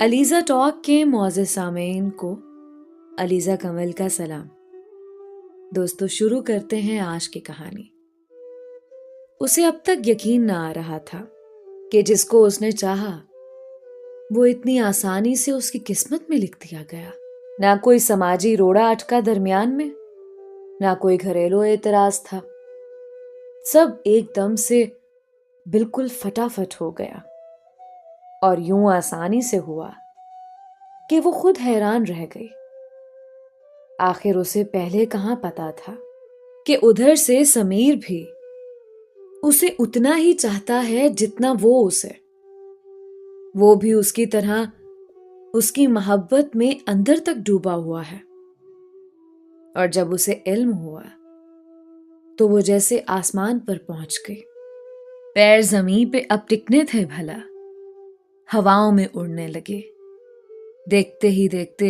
Alizeh talk کے معزز سامعین کو علیزہ کمل کا سلام۔ دوستو، شروع کرتے ہیں آج کی کہانی۔ اسے اب تک یقین نہ آ رہا تھا کہ جس کو اس نے چاہا وہ اتنی آسانی سے اس کی قسمت میں لکھ دیا گیا۔ نہ کوئی سماجی روڑا اٹکا درمیان میں، نہ کوئی گھریلو اعتراض تھا۔ سب ایک دم سے بالکل فٹافٹ ہو گیا، اور یوں آسانی سے ہوا کہ وہ خود حیران رہ گئی۔ آخر اسے پہلے کہاں پتا تھا کہ ادھر سے سمیر بھی اسے اتنا ہی چاہتا ہے جتنا وہ اسے۔ وہ بھی اس کی طرح اس کی محبت میں اندر تک ڈوبا ہوا ہے، اور جب اسے علم ہوا تو وہ جیسے آسمان پر پہنچ گئی۔ پیر زمین پہ اب ٹکنے تھے بھلا، ہواؤں میں اڑنے لگے۔ دیکھتے ہی دیکھتے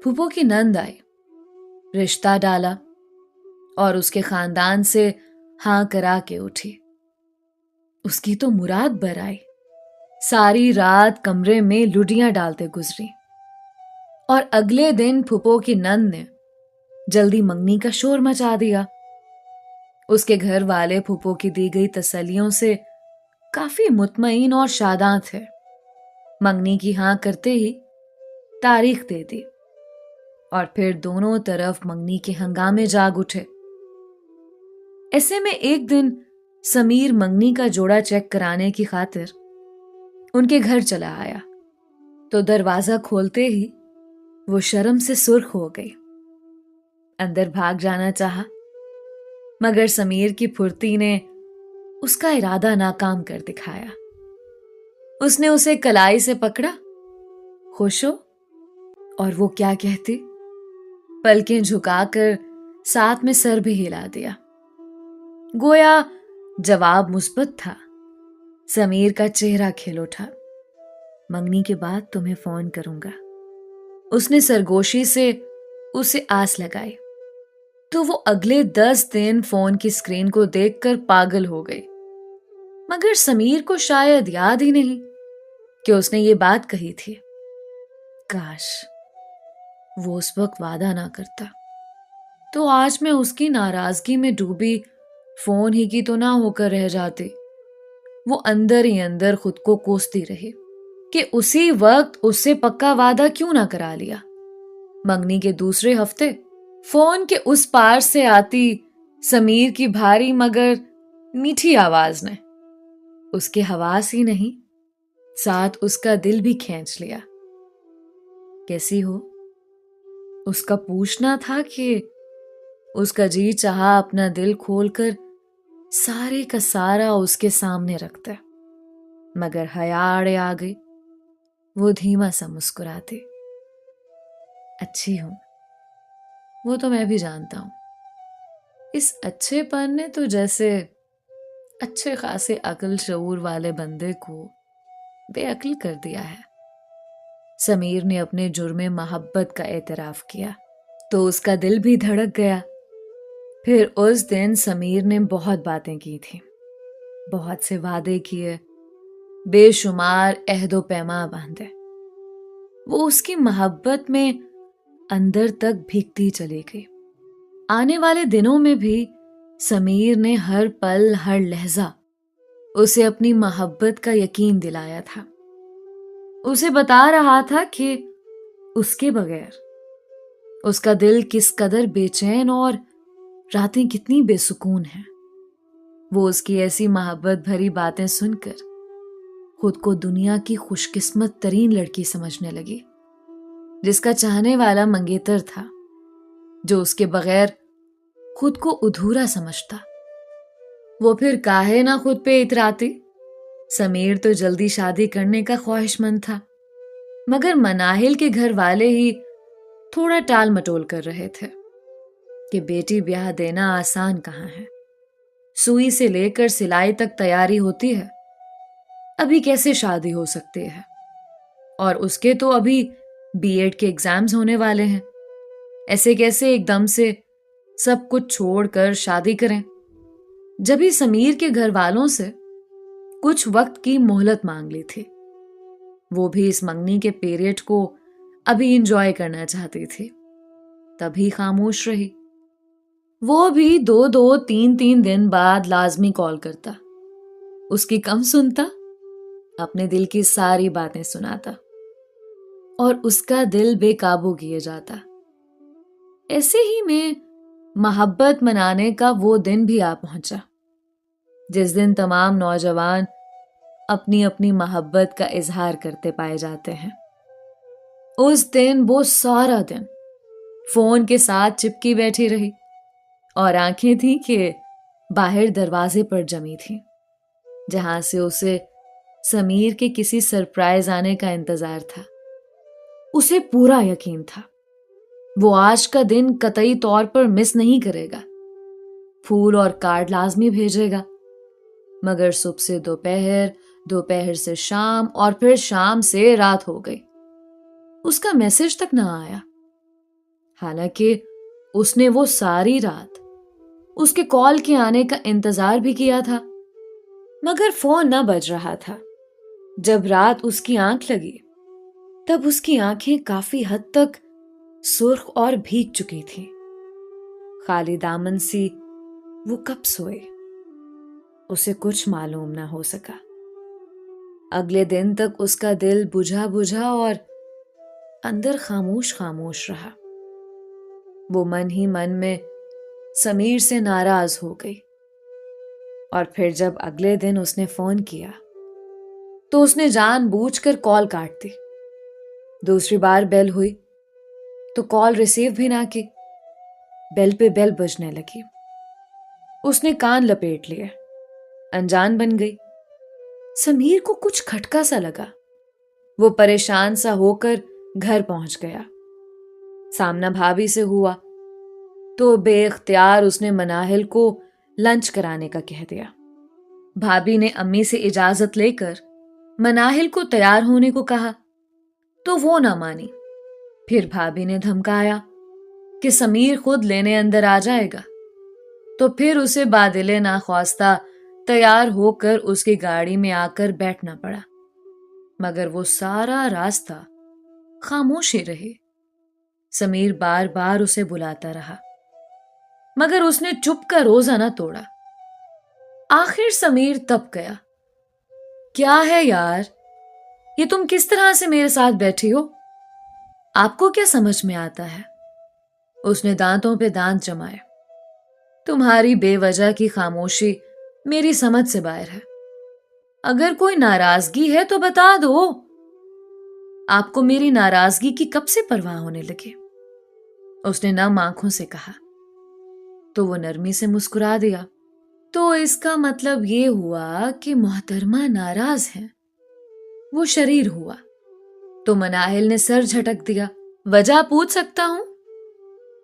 پھوپھو کی نند آئی، رشتہ ڈالا اور اس کے خاندان سے ہاں کرا کے اٹھی۔ اس کی تو مراد بر آئی۔ ساری رات کمرے میں لڈیاں ڈالتے گزری، اور اگلے دن پھوپھو کی نند نے جلدی منگنی کا شور مچا دیا۔ اس کے گھر والے پھوپھو کی دی گئی تسلیوں سے کافی مطمئن اور شاداں تھے۔ منگنی کی ہاں کرتے ہی تاریخ دے دی، اور پھر دونوں طرف منگنی کے ہنگامے جاگ اٹھے۔ ایسے میں ایک دن سمیر منگنی کا جوڑا چیک کرانے کی خاطر ان کے گھر چلا آیا تو دروازہ کھولتے ہی وہ شرم سے سرخ ہو گئی۔ اندر بھاگ جانا چاہا، مگر سمیر کی پھرتی نے اس کا ارادہ ناکام کر دکھایا۔ اس نے اسے کلائی سے پکڑا، خوش ہو، اور وہ کیا کہتی، پلکیں جھکا کر ساتھ میں سر بھی ہلا دیا۔ گویا جواب مثبت تھا۔ سمیر کا چہرہ کھل اٹھا۔ منگنی کے بعد تمہیں فون کروں گا، اس نے سرگوشی سے اسے آس لگائی۔ تو وہ اگلے 10 دن فون کی اسکرین کو دیکھ کر پاگل ہو گئی، مگر سمیر کو شاید یاد ہی نہیں کہ اس نے یہ بات کہی تھی۔ کاش وہ اس وقت وعدہ نہ کرتا، تو آج میں اس کی ناراضگی میں ڈوبی فون ہی کی تو نہ ہو کر رہ جاتی۔ وہ اندر ہی اندر خود کو کوستی رہی کہ اسی وقت اس سے پکا وعدہ کیوں نہ کرا لیا۔ منگنی کے دوسرے ہفتے فون کے اس پار سے آتی سمیر کی بھاری مگر میٹھی آواز نے اس کے حواس ہی نہیں، ساتھ اس کا دل بھی کھینچ لیا۔ کیسی ہو؟ اس کا پوچھنا تھا کہ اس کا جی چاہا اپنا دل کھول کر سارے کا سارا اس کے سامنے رکھتا، مگر حیا اڑے آ گئی۔ وہ دھیما سا مسکراتی، اچھی ہوں، وہ تو میں بھی جانتا ہوں۔ اس اچھے پن نے تو جیسے اچھے خاصے عقل شعور والے بندے کو بے عقل کر دیا ہے۔ سمیر نے اپنے جرم محبت کا اعتراف کیا تو اس کا دل بھی دھڑک گیا۔ پھر اس دن سمیر نے بہت باتیں کی تھیں، بہت سے وعدے کیے، بے شمار عہد و پیما باندھے۔ وہ اس کی محبت میں اندر تک بھیگتی چلی گئی۔ آنے والے دنوں میں بھی سمیر نے ہر پل ہر لہجہ اسے اپنی محبت کا یقین دلایا تھا۔ اسے بتا رہا تھا کہ اس کے بغیر اس کا دل کس قدر بے چین اور راتیں کتنی بے سکون ہیں۔ وہ اس کی ایسی محبت بھری باتیں سن کر خود کو دنیا کی خوش قسمت ترین لڑکی سمجھنے لگی، جس کا چاہنے والا منگیتر تھا، جو اس کے بغیر خود کو ادھورا سمجھتا۔ وہ پھر کاہے نہ خود پہ اتراتی۔ سمیر تو جلدی شادی کرنے کا خواہش مند تھا، مگر مناہل کے گھر والے ہی تھوڑا ٹال مٹول کر رہے تھے کہ بیٹی بیاہ دینا آسان کہاں ہے، سوئی سے لے کر سلائی تک تیاری ہوتی ہے، ابھی کیسے شادی ہو سکتی ہے، اور اس کے تو ابھی B.Ed کے ایگزامز ہونے والے ہیں، ایسے کیسے ایک دم سے سب کچھ چھوڑ کر شادی کریں۔ جب ہی سمیر کے گھر والوں سے کچھ وقت کی مہلت مانگ لی تھی، وہ بھی اس منگنی کے پیریڈ کو ابھی انجوائے کرنا چاہتی تھی، تبھی خاموش رہی۔ وہ بھی 2-3 دن بعد لازمی کال کرتا، اس کی کم سنتا، اپنے دل کی ساری باتیں سناتا، اور اس کا دل بے قابو کیے جاتا۔ ایسے ہی میں محبت منانے کا وہ دن بھی آ پہنچا، جس دن تمام نوجوان اپنی اپنی محبت کا اظہار کرتے پائے جاتے ہیں۔ اس دن وہ سارا دن فون کے ساتھ چپکی بیٹھی رہی، اور آنکھیں تھیں کہ باہر دروازے پر جمی تھیں، جہاں سے اسے سمیر کے کسی سرپرائز آنے کا انتظار تھا۔ اسے پورا یقین تھا وہ آج کا دن قطعی طور پر مس نہیں کرے گا، پھول اور کارڈ لازمی بھیجے گا۔ مگر صبح سے دوپہر، دوپہر سے شام، اور پھر شام سے رات ہو گئی، اس کا میسج تک نہ آیا۔ حالانکہ اس نے وہ ساری رات اس کے کال کے آنے کا انتظار بھی کیا تھا، مگر فون نہ بج رہا تھا۔ جب رات اس کی آنکھ لگی تب اس کی آنکھیں کافی حد تک سرخ اور بھیگ چکی تھیں۔ خالی دامن سی وہ کب سوئے، اسے کچھ معلوم نہ ہو سکا۔ اگلے دن تک اس کا دل بجھا بجھا اور اندر خاموش خاموش رہا۔ وہ من ہی من میں سمیر سے ناراض ہو گئی، اور پھر جب اگلے دن اس نے فون کیا تو اس نے جان بوجھ کر کال کاٹ دی۔ دوسری بار بیل ہوئی تو کال ریسیو بھی نہ کی، بیل پہ بیل بجنے لگی۔ اس نے کان لپیٹ لیے، انجان بن گئی۔ سمیر کو کچھ کھٹکا سا لگا، وہ پریشان سا ہو کر گھر پہنچ گیا۔ سامنا بھابھی سے ہوا تو بے اختیار اس نے مناہل کو لنچ کرانے کا کہہ دیا۔ بھابھی نے امی سے اجازت لے کر مناہل کو تیار ہونے کو کہا تو وہ نہ مانی۔ پھر بھابھی نے دھمکایا کہ سمیر خود لینے اندر آ جائے گا، تو پھر اسے بادلے ناخواستہ تیار ہو کر اس کی گاڑی میں آ کر بیٹھنا پڑا۔ مگر وہ سارا راستہ خاموش ہی رہی۔ سمیر بار بار اسے بلاتا رہا، مگر اس نے چپ کا روزہ نہ توڑا۔ آخر سمیر تب گیا، کیا ہے یار، یہ تم کس طرح سے میرے ساتھ بیٹھی ہو؟ آپ کو کیا سمجھ میں آتا ہے؟ اس نے دانتوں پہ دانت جمائے۔ تمہاری بے وجہ کی خاموشی میری سمجھ سے باہر ہے۔ اگر کوئی ناراضگی ہے تو بتا دو۔ آپ کو میری ناراضگی کی کب سے پرواہ ہونے لگے؟ اس نے نم آنکھوں سے کہا تو وہ نرمی سے مسکرا دیا۔ تو اس کا مطلب یہ ہوا کہ محترمہ ناراض ہیں۔ وہ شریر ہوا تو مناہل نے سر جھٹک دیا۔ وجہ پوچھ سکتا ہوں؟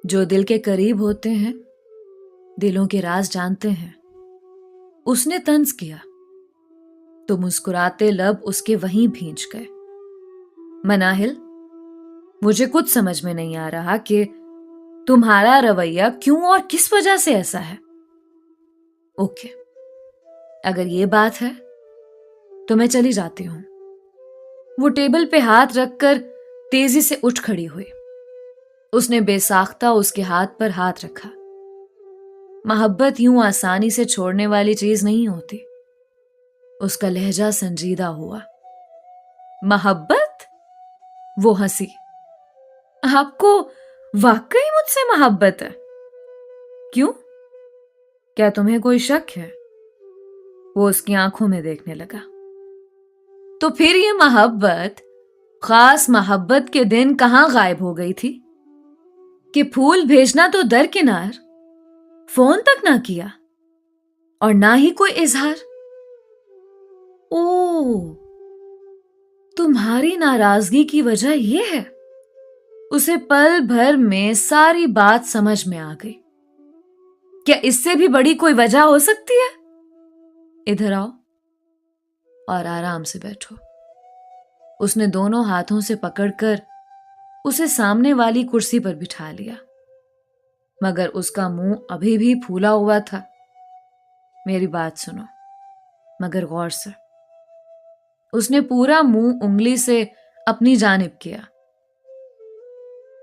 جو دل کے قریب ہوتے ہیں دلوں کے راز جانتے ہیں۔ اس نے طنز کیا تو مسکراتے لب اس کے وہیں بھینچ گئے۔ مناہل، مجھے کچھ سمجھ میں نہیں آ رہا کہ تمہارا رویہ کیوں اور کس وجہ سے ایسا ہے۔ اوکے، اگر یہ بات ہے تو میں چلی جاتی ہوں۔ وہ ٹیبل پہ ہاتھ رکھ کر تیزی سے اٹھ کھڑی ہوئی۔ اس نے بے ساختہ اس کے ہاتھ پر ہاتھ رکھا۔ محبت یوں آسانی سے چھوڑنے والی چیز نہیں ہوتی۔ اس کا لہجہ سنجیدہ ہوا۔ محبت؟ وہ ہنسی۔ آپ کو واقعی مجھ سے محبت ہے؟ کیوں؟ کیا تمہیں کوئی شک ہے؟ وہ اس کی آنکھوں میں دیکھنے لگا۔ تو پھر یہ محبت، خاص محبت کے دن کہاں غائب ہو گئی تھی؟ کہ پھول بھیجنا تو درکنار، فون تک نہ کیا، اور نہ ہی کوئی اظہار۔ اوہ، تمہاری ناراضگی کی وجہ یہ ہے؟ اسے پل بھر میں ساری بات سمجھ میں آ گئی۔ کیا اس سے بھی بڑی کوئی وجہ ہو سکتی ہے؟ ادھر آؤ اور آرام سے بیٹھو۔ اس نے دونوں ہاتھوں سے پکڑ کر اسے سامنے والی کرسی پر بٹھا لیا، مگر اس کا منہ ابھی بھی پھولا ہوا تھا۔ میری بات سنو، مگر غور سے۔ اس نے پورا منہ انگلی سے اپنی جانب کیا.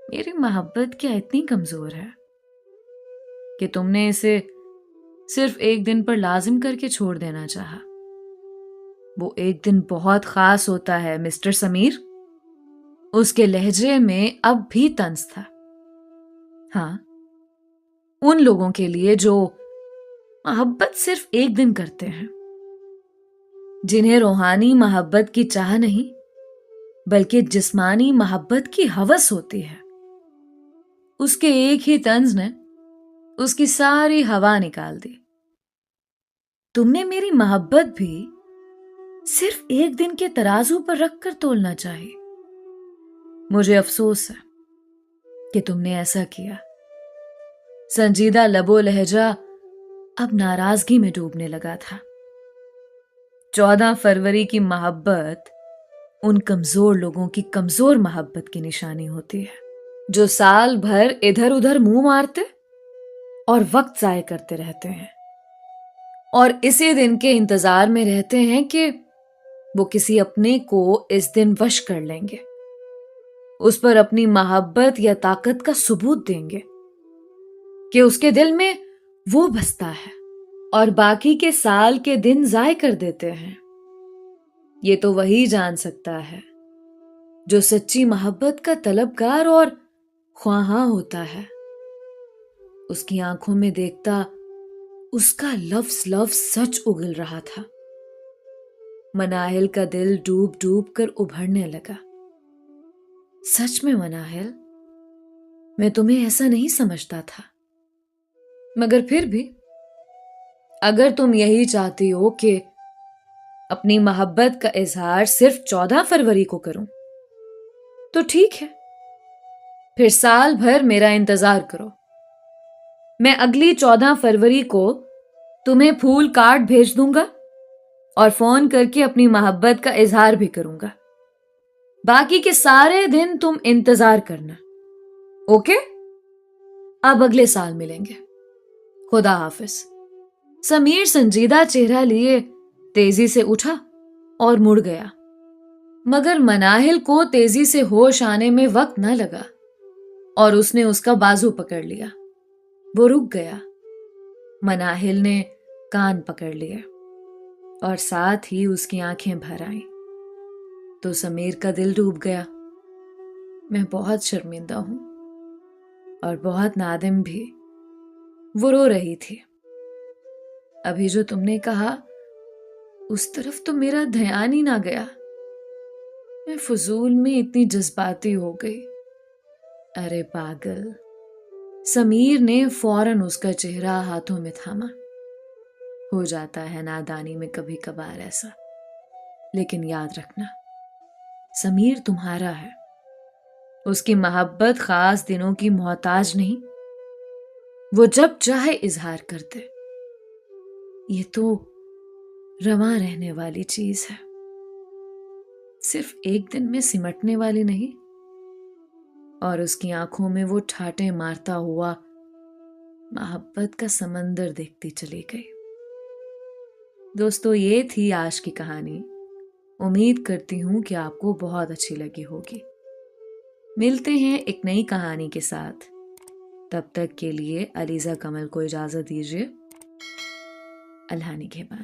میری محبت کیا اتنی کمزور ہے کہ تم نے اسے صرف ایک دن پر لازم کر کے چھوڑ دینا چاہا؟ وہ ایک دن بہت خاص ہوتا ہے مسٹر سمیر. اس کے لہجے میں اب بھی طنز تھا. ہاں، ان لوگوں کے لیے جو محبت صرف ایک دن کرتے ہیں، جنہیں روحانی محبت کی چاہ نہیں بلکہ جسمانی محبت کی ہوس ہوتی ہے. اس کے ایک ہی طنز نے اس کی ساری ہوا نکال دی. تم نے میری محبت بھی صرف ایک دن کے ترازو پر رکھ کر تولنا چاہی. مجھے افسوس ہے کہ تم نے ایسا کیا. سنجیدہ لب و لہجہ اب ناراضگی میں ڈوبنے لگا تھا. 14 فروری کی محبت ان کمزور لوگوں کی کمزور محبت کی نشانی ہوتی ہے جو سال بھر ادھر ادھر منہ مارتے اور وقت ضائع کرتے رہتے ہیں اور اسی دن کے انتظار میں رہتے ہیں کہ وہ کسی اپنے کو اس دن وش کر لیں گے، اس پر اپنی محبت یا طاقت کا ثبوت دیں گے کہ اس کے دل میں وہ بستا ہے، اور باقی کے سال کے دن ضائع کر دیتے ہیں. یہ تو وہی جان سکتا ہے جو سچی محبت کا طلبگار اور خواہاں ہوتا ہے. اس کی آنکھوں میں دیکھتا اس کا لفظ لفظ سچ اگل رہا تھا. مناہل کا دل ڈوب ڈوب کر ابھرنے لگا. سچ میں مناہل، میں تمہیں ایسا نہیں سمجھتا تھا، مگر پھر بھی اگر تم یہی چاہتی ہو کہ اپنی محبت کا اظہار صرف 14 فروری کو کروں تو ٹھیک ہے، پھر سال بھر میرا انتظار کرو. میں اگلی 14 فروری کو تمہیں پھول کارڈ بھیج دوں گا اور فون کر کے اپنی محبت کا اظہار بھی کروں گا. باقی کے سارے دن تم انتظار کرنا، اوکے؟ اب اگلے سال ملیں گے. خدا حافظ. سمیر سنجیدہ چہرہ لیے تیزی سے اٹھا اور مڑ گیا، مگر مناہل کو تیزی سے ہوش آنے میں وقت نہ لگا اور اس نے اس کا بازو پکڑ لیا. وہ رک گیا. مناہل نے کان پکڑ لیے اور ساتھ ہی اس کی آنکھیں بھر آئیں تو سمیر کا دل ڈوب گیا. میں بہت شرمندہ ہوں اور بہت نادم بھی. وہ رو رہی تھی. ابھی جو تم نے کہا اس طرف تو میرا دھیان ہی نہ گیا. میں فضول میں اتنی جذباتی ہو گئی. ارے پاگل. سمیر نے فوراً اس کا چہرہ ہاتھوں میں تھاما. ہو جاتا ہے نادانی میں کبھی کبھار ایسا، لیکن یاد رکھنا سمیر تمہارا ہے. اس کی محبت خاص دنوں کی محتاج نہیں. وہ جب چاہے اظہار کرتے. یہ تو رواں رہنے والی چیز ہے، صرف ایک دن میں سمٹنے والی نہیں. اور اس کی آنکھوں میں وہ ٹھاٹے مارتا ہوا محبت کا سمندر دیکھتی چلی گئی. دوستو، یہ تھی آج کی کہانی. امید کرتی ہوں کہ آپ کو بہت اچھی لگی ہوگی. ملتے ہیں ایک نئی کہانی کے ساتھ. تب تک کے لیے علیزہ کمل کو اجازت دیجیے. اللہ نگہبان.